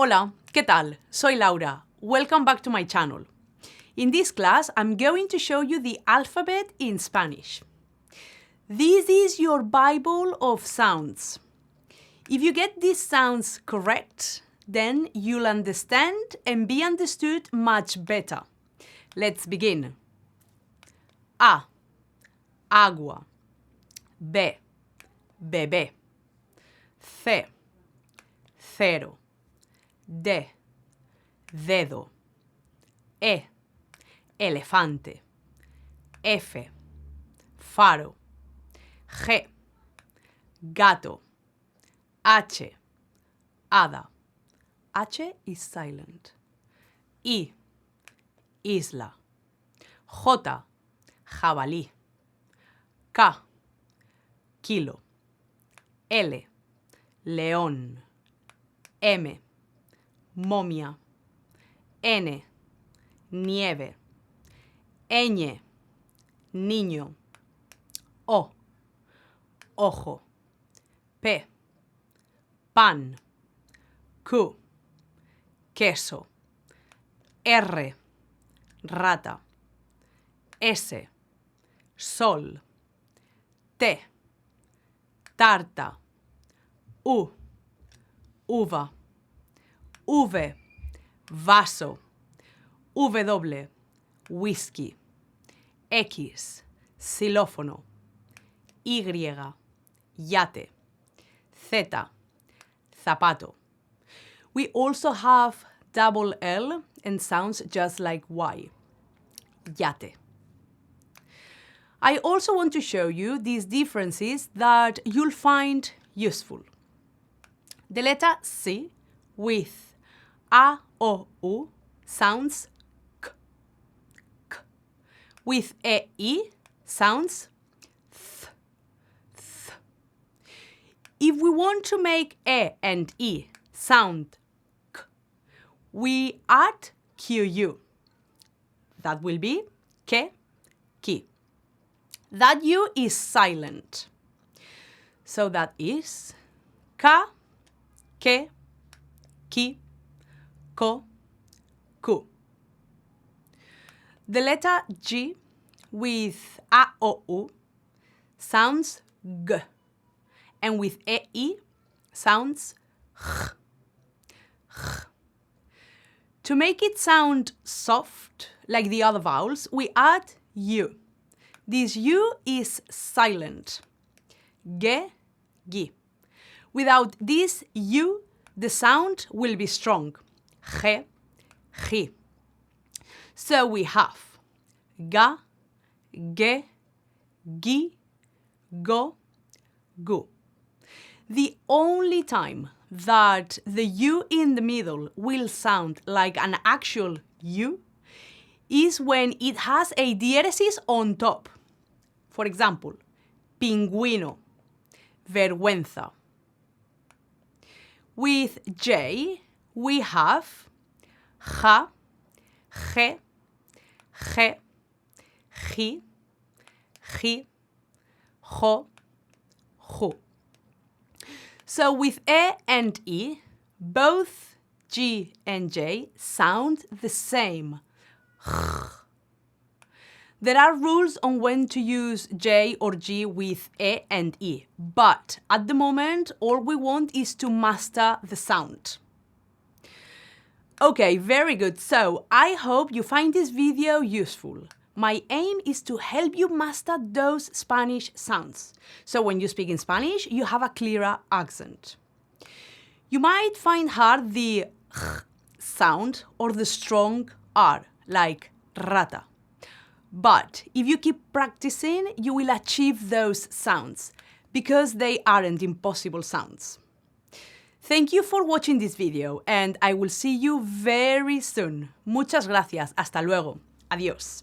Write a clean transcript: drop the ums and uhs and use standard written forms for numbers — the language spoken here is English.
Hola, ¿qué tal? Soy Laura. Welcome back to my channel. In this class, I'm going to show you the alphabet in Spanish. This is your Bible of sounds. If you get these sounds correct, then you'll understand and be understood much better. Let's begin. A. Agua. B. Bebé. C. Cero. D. Dedo. E. Elefante. F. Faro. G. Gato. H. Hada. H is silent. I. Isla. J. Jabalí. K. Kilo. L. León. M. Momia. N. Nieve. Ñ. Niño. O. Ojo. P. Pan. Q. Queso. R. Rata. S. Sol. T. Tarta. U. Uva. V. Vaso. W. Whisky. X. Xilófono. Y. Yate. Z. Zapato. We also have double L and sounds just like Y. Yate. I also want to show you these differences that you'll find useful. The letter C with A, O, U sounds K, K. With E, I sounds Th, Th. If we want to make E and I sound K, we add QU. That will be Ke, Ki. That U is silent. So that is Ka, Ke, Ki, Ko, Ku. The letter G with A, O, U sounds G, and with E, I sounds H, H. To make it sound soft, like the other vowels, we add U. This U is silent. Ge, Gi. Without this U, the sound will be strong. Ge, Gi. So we have Ga, Ge, Gi, Go, Gu. The only time that the U in the middle will sound like an actual U is when it has a diéresis on top. For example, pingüino, vergüenza. With J, we have ja, ge, ge, ji, ji, jo, ju. So with E and I, both G and J sound the same. There are rules on when to use J or G with E and I, but at the moment, all we want is to master the sound. Okay, very good. So I hope you find this video useful. My aim is to help you master those Spanish sounds. So when you speak in Spanish, you have a clearer accent. You might find hard the ch sound or the strong R, like rata. But if you keep practicing, you will achieve those sounds, because they aren't impossible sounds. Thank you for watching this video, and I will see you very soon. Muchas gracias. Hasta luego. Adiós.